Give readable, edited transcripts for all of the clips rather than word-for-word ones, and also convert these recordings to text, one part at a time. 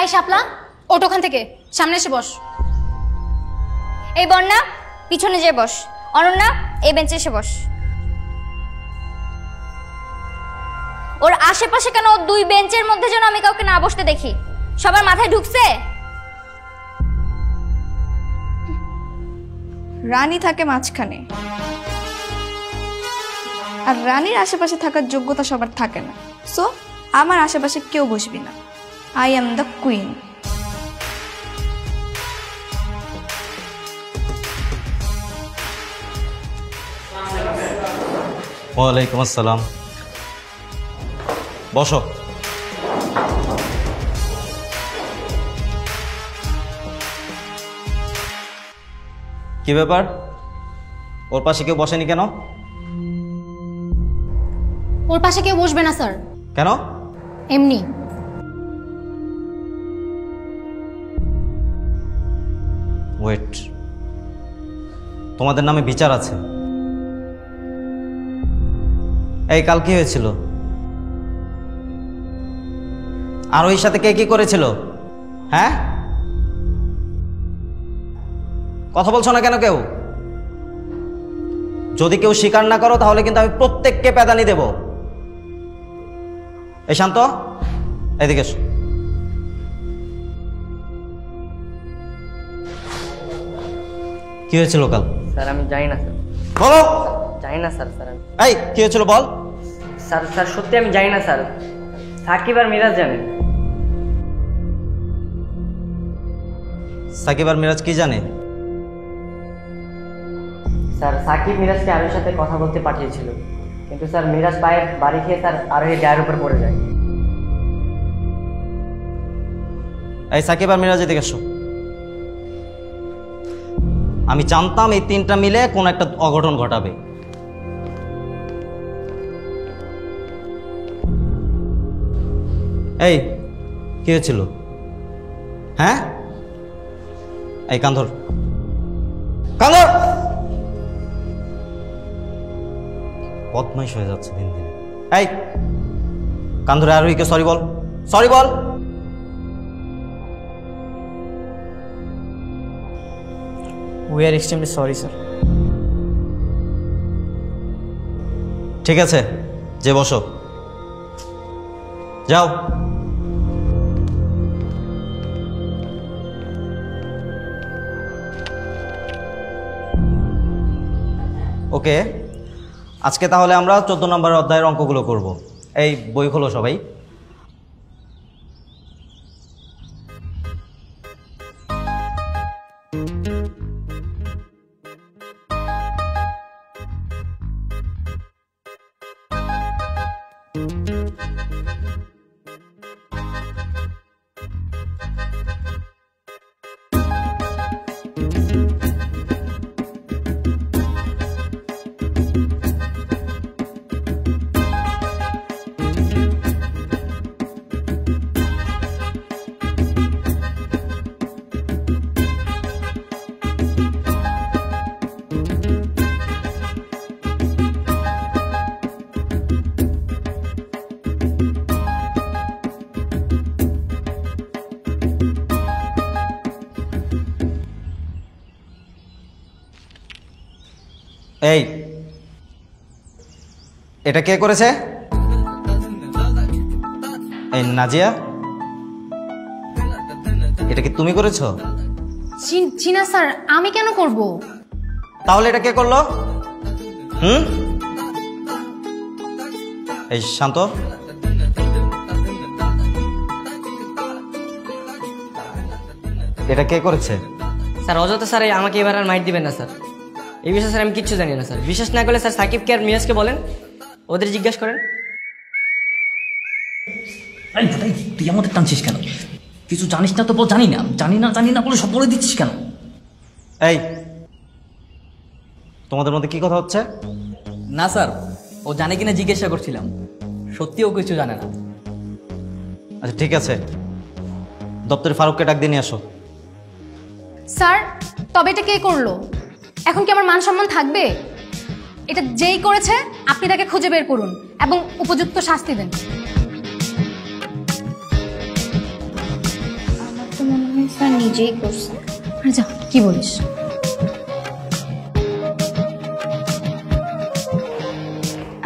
এই শাপলা, ওঠ ওখান থেকে, সামনে এসে বস। এই বন্যা, পিছনে যেয়ে বস। অনন্যা, এই বেঞ্চে এসে বস। ওর আশেপাশে কেন, ওর দুই বেঞ্চের মধ্যে যেন আমি কাউকে না বসতে দেখি। সবার মাথায় ঢুকছে? রানী থাকে মাঝখানে, আর রানীর আশেপাশে থাকার যোগ্যতা সবার থাকে না। সো আমার আশেপাশে কেউ বসবি না। I am the queen. ওয়ালাইকুম আসসালাম। বসো। কি ব্যাপার, ওর পাশে কেউ বসেনি কেন? ওর পাশে কেউ বসবে না স্যার। কেন? এমনি। ওয়েট, তোমাদের নামে বিচার আছে। এই কাল কি হয়েছিল? আর ওই সাথে কে কি করেছিল? হ্যাঁ, কথা বলছো না কেন কেউ? যদি কেউ স্বীকার না করো তাহলে কিন্তু আমি প্রত্যেককে পেদানি দেব। এই শান্ত, এদিকে এসো। কি হয়েছিল কাল? স্যার আমি জানি না স্যার। বলো। জানি না স্যার। এই কি হয়েছিল বল। স্যার সত্যি আমি জানি না স্যার। সাকিব আর মিরাজ জানে। সাকিব আর মিরাজ কি জানে? স্যার সাকিব মিরাজকে আরোহীর সাথে কথা বলতে পাঠিয়েছিল, কিন্তু স্যার মিরাজ পায়ে বাড়ি খেয়ে স্যার আরোহীর গায়ের উপর পড়ে যায়। এই সাকিব আর মিরাজ এদিকে এসো। আমি জানতাম এই তিনটা মিলে কোন একটা অঘটন ঘটাবে। এই কি হয়েছিল? হ্যাঁ, এই কান্ধর কান্ধর বদমাইশ হয়ে যাচ্ছে দিন দিন। এই কান্ধরে আরোহীকে সরি বল, সরি বল। We are extremely sorry sir. ঠিক আছে, যে বসো, যাও। ওকে, আজকে তাহলে আমরা 14 নম্বর অধ্যায়ের অঙ্কগুলো করব। এই বই খোলো সবাই। এই এটা কে করেছে? এই নাজিয়া, এটা কি তুমি করেছো? জি না স্যার, আমি কেন করব? তাহলে এটা কে করলো? এই শান্ত, এটা কে করেছে? স্যার অযথা স্যার আমাকে এবার আর মাইট দিবেন না স্যার। এই বিষয়ে স্যার আমি কিচ্ছু জানি না স্যার। বিশ্বাস না করলে স্যার সাকিবকে আর মিরাজকে বলেন, ওদের জিজ্ঞাসা করেন। তুই আমাদের টানছিস কেন? কিছু জানিস না তো বল জানি না, জানি না বলে সব বলে দিচ্ছিস কেন? এই তোমাদের মধ্যে কি কথা হচ্ছে? না স্যার, ও জানে কিনা জিজ্ঞাসা করছিলাম। সত্যি ও কিছু জানে না। আচ্ছা ঠিক আছে, দপ্তরে ফারুককে ডাক দিয়ে নিয়ে আসো। স্যার তবে এটা কে করলো? এখন কি আমার মান সম্মান থাকবে? এটা যেই করেছে আপনি তাকে খুঁজে বের করুন এবং উপযুক্ত শাস্তি দেন। নিজেই করছে। আরে যা, কি বলিস?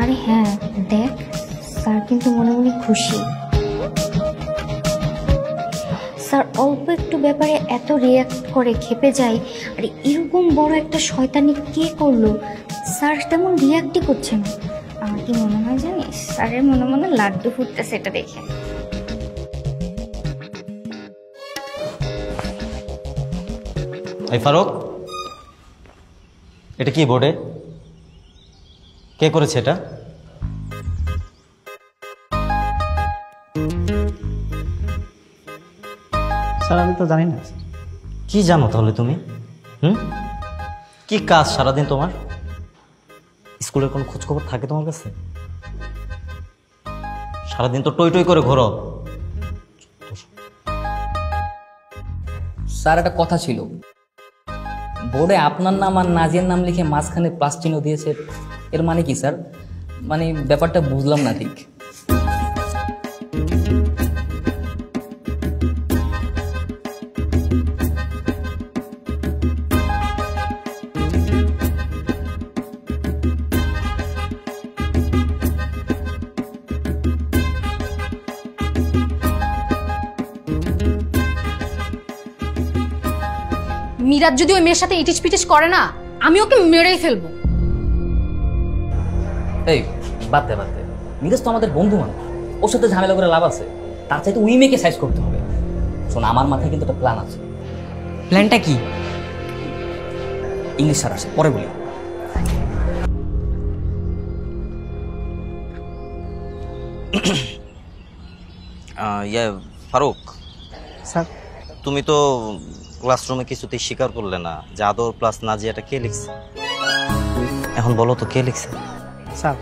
আরে হ্যাঁ দেখ, স্যার কিন্তু মনে মনে খুশি। স্যার অল্প একটু ব্যাপারে এত রিয়াক্ট করে খেপে যায়, আর এরকম বড় একটা শয়তানি কে করলো? স্যার তেমন রিয়াক্টই করছে না। আমার কি মনে হয় জানিস, স্যারের মনে মনে লাড্ডু ফুটতেছে এটা দেখে। এই ফারুক, এটা কি বোর্ডে? কে করেছে এটা? স্যার আমি তো জানি না। কি জানো তাহলে তুমি? কি কাজ সারাদিন তোমার? স্কুলের কোনো খোঁজখবর থাকে তোমার কাছে? সারাদিন তো টই টই করে ঘোরো। স্যার একটা কথা ছিল, বোর্ডে আপনার নাম আর নাজিয়ার নাম লিখে মাঝখানে প্লাস চিহ্ন দিয়েছে, এর মানে কি স্যার? মানে ব্যাপারটা বুঝলাম না ঠিক। মিরাজ যদি ওই মেয়ের সাথে ইটিস পিটিস করে না, আমি ওকে মেরেই ফেলবো। এই বাদ দে। মিরাজ তো আমাদের বন্ধু মানুষ, ওর সাথে ঝামেলা করে লাভ আছে? তার চাইতে ওই মেয়েকে সাইজ করতে হবে। শোন, আমার মাথায় কিন্তু একটা প্ল্যান আছে। প্ল্যানটা কি? ইংলিশ স্যার আসে, পরে বলি। ইয়ে ফারুক স্যার তুমি তো ক্লাসরুমে কিছুতেই স্বীকার করলে না যে আদর প্লাস নাজিয়াটা কে লিখছে। এখন বলো তো কে লিখছে? স্যার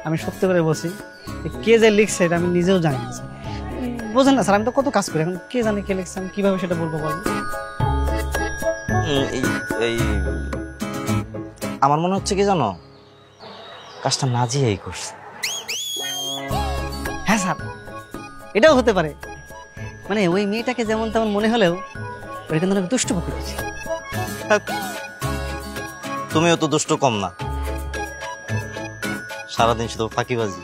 আমি সত্যি করে বলছি, কে যে লিখছে এটা আমি নিজেও জানি না স্যার। বোঝেন না স্যার, আমি তো কত কাজ করি, এখন কে জানে কে লিখছে, আমি কিভাবে সেটা বলবো বলেন? এই আমার মনে হচ্ছে কি জানো, কাজটা নাজিয়াই করছে। হ্যাঁ স্যার, এটাও হতে পারে। মানে ওই মেয়েটাকে যেমন তেমন মনে হলেও ওই কিন্তু অনেক দুষ্ট প্রকৃতি। তুমিও তো দুষ্ট কম না, সারাদিন শুধু ফাঁকিবাজি।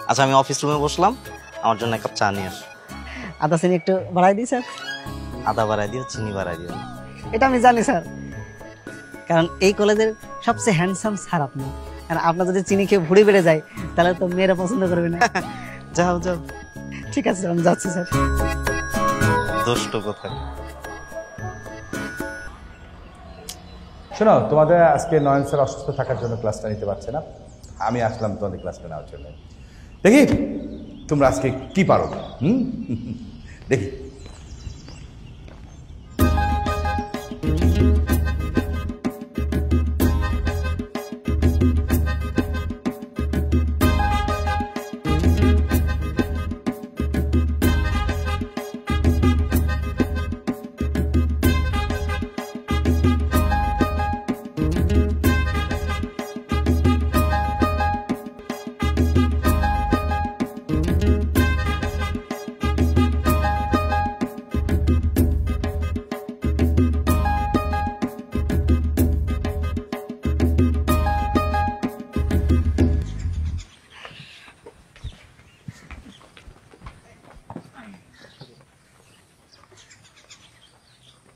আচ্ছা আমি অফিস রুমে বসলাম, আমার জন্য এক কাপ চা নিয়ে আস। আদা চিনি একটু বাড়াই দিই স্যার। আদা বাড়াই দিও, চিনি বাড়াই দিও। এটা আমি জানি স্যার, কারণ এই কলেজের সবচেয়ে হ্যান্ডসাম স্যার আপনি। আর আপনার যদি চিনি খেয়ে ভুড়ি বেড়ে যায় তাহলে তো মেয়েরা পছন্দ করবে না। যাও যাও। ঠিক আছে আমি যাচ্ছি স্যার। দুষ্ট কোথায়। শোনো, তোমাদের আজকে নয়ন স্যার অসুস্থ থাকার জন্য ক্লাসটা নিতে পারছে না, আমি আসলাম তোমাদের ক্লাসটা নেওয়ার জন্য। দেখি তোমরা আজকে কি পারো। দেখি।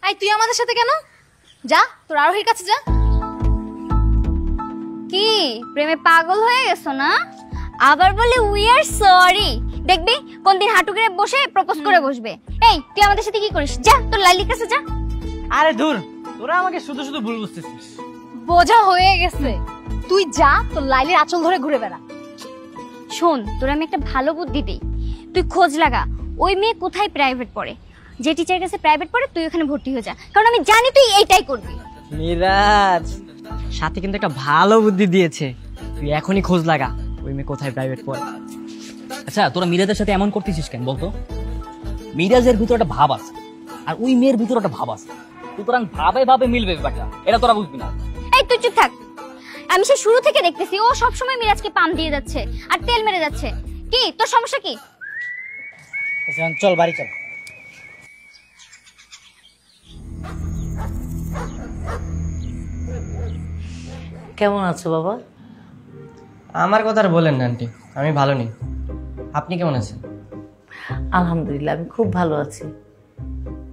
এই তুই আমাদের সাথে কেন? যা তোর আরোহীর কাছে যা। কি প্রেমে পাগল হয়ে গেছো না? আবার বলে উই আর সরি। দেখবি কোন দিন হাঁটু গেড়ে বসে প্রপোজ করে বসবে। এই তুই আমাদের সাথে কি করিস? যা তোর লাইলির কাছে যা। আরে দূর, তোরা আমাকে শুধু শুধু ভুল বুঝতেছিস। বোঝা হয়ে গেছে, তুই যা তোর লাইলির আঁচল ধরে ঘুরে বেড়া। শোন, তোর আমি একটা ভালো বুদ্ধি দিই, তুই খোঁজ লাগা ওই মেয়ে কোথায় প্রাইভেট পড়ে। যে টিচারের কাছে প্রাইভেট পড়ে তুই ওখানে ভর্তি হয়ে যা, কারণ আমি জানি তুই এইটাই করবি। মিরাজ সাথে কিন্তু একটা ভালো বুদ্ধি দিয়েছে, তুই এখনই খোঁজ লাগা ওই মেয়ে কোথায় প্রাইভেট পড়ে। আচ্ছা তোরা মিরাজের সাথে এমন করতেছিস কেন বলতো? মিরাজের ভিতরে একটা ভাব আছে আর ওই মেয়ের ভিতরে একটা ভাব আছে, সুতরাং ভাবে ভাবে মিলবে ব্যাপারটা, এটা তোরা বুঝবি না। এই তুই চুপ থাক, আমি সে শুরু থেকে দেখতেছি ও সবসময় মিরাজকে পাম দিয়ে যাচ্ছে আর তেল মেরে যাচ্ছে। কি তোর সমস্যা কি? চল বাড়ি চল। কেমন আছো বাবা? আমার কথা আর বলেন না আন্টি, আমি ভালো নেই। আপনি কেমন আছেন? আলহামদুলিল্লাহ, আমি খুব ভালো আছি।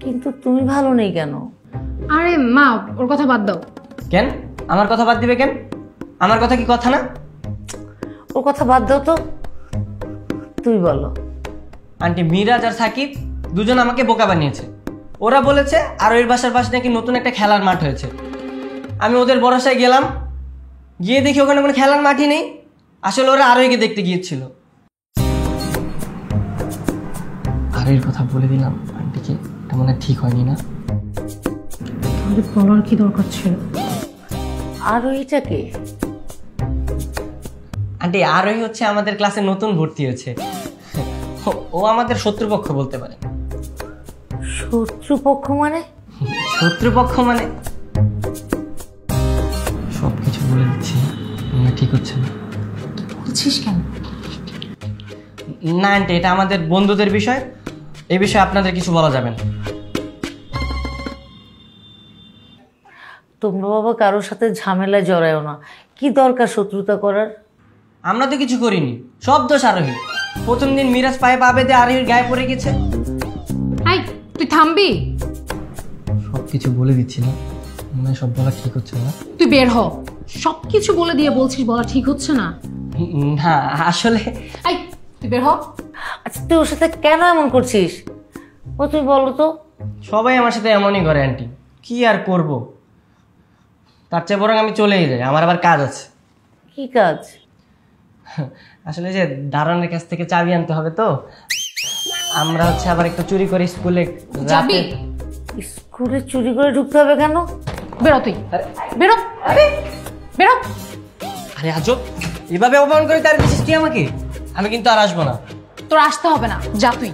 কিন্তু তুমি ভালো নেই কেন? আরে মা, ওর কথা বাদ দাও। কেন আমার কথা বাদ দিবে কেন? আমার কথা কি কথা না? ওর কথা বাদ দাও তো, তুই বলো। আন্টি, মিরাজ আর সাকিব দুজন আমাকে বোকা বানিয়েছে। ওরা বলেছে আরোহীর বাসার পাশে নাকি নতুন একটা খেলার মাঠ হয়েছে। আমি ওদের ভরসায় গেলাম, গিয়ে দেখি ওখানে কোনো খেলার মাঠই নেই। আসলে ওরা আরোহীকে দেখতে গিয়েছিল। আরোহীর কথা বলে দিলাম আন্টিকে, এটা মনে হয় ঠিক হয়নি না? বলার কি দরকার ছিল? আরো এটাকে আন্টি, আরোহী হচ্ছে আমাদের ক্লাসে নতুন ভর্তি হয়েছে। ও আমাদের শত্রুপক্ষ বলতে পারে। শত্রুপক্ষ মানে? শত্রুপক্ষ মানে সবকিছু বলে দিচ্ছি, ঠিক হচ্ছে না? বলছিস কেন? না আন্টি, এটা আমাদের বন্ধুদের বিষয়, এই বিষয়ে আপনাদের কিছু বলা যাবে না। তোমরা বাবা কারোর সাথে ঝামেলায় জড়ায়ও না। কি দরকার শত্রুতা করার? আমরা তো কিছু করিনি, সব দোষ আরোহী। প্রথম দিন মিরাজ পায়ে পা বেঁধে আরোহীর গায়ে পড়ে গেছে। আই, তুই থামবি? সবকিছু বলে দিচ্ছি না, মনে হয় সব বলা ঠিক হচ্ছে না। তুই বের হ। সবকিছু বলে দিয়ে বলছিস বলা ঠিক হচ্ছে না। না আসলে আই, তুই বের হ। আচ্ছা, তুই ওর সাথে কেন এমন করছিস? ও তুই বলো তো। সবাই আমার সাথে এমনই করে আন্টি, কি আর করব। তার চেয়ে বরং আমি চলেই যাই, আমার আবার কাজ আছে। কি কাজ? আসলে যে দারোয়ানের কাছ থেকে চাবি আনতে হবে, তো আমরা হচ্ছে আবার একটু চুরি করে স্কুলে যাবি? স্কুলে চুরি করে ঢুকতে হবে কেন? বেরো তুই, বেরো, বেরো। আরে আজব, এভাবে অপমান করে তার বিশেষ কি আমাকে? আমি কিন্তু আর আসবো না। তোর আসতে হবে না, যা তুই।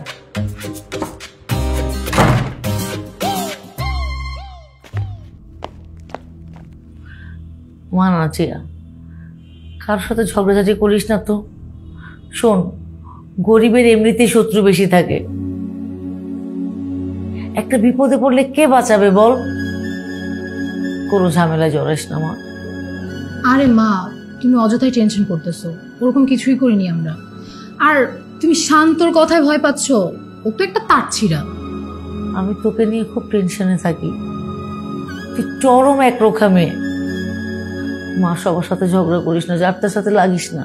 মা নাচিয়া, কারোর সাথে ঝগড়াঝাটি করিস না তো। শোন, গরিবের এমনিতেই শত্রু বেশি থাকে। একটা বিপদে পড়লে কে বাঁচাবে বল? কোনো ঝামেলায় জড়াইস না মা। আরে মা, তুমি অযথাই টেনশন করতেছো। ওরকম কিছুই করিনি আমরা। আর তুমি শান্তর কথায় ভয় পাচ্ছ, ও তো একটা তারছিরা। আমি তোকে নিয়ে খুব টেনশনে থাকি। তুই চরম একরোখা মেয়ে। মা, সবার সাথে ঝগড়া করিস না, যার তার সাথে লাগিস না।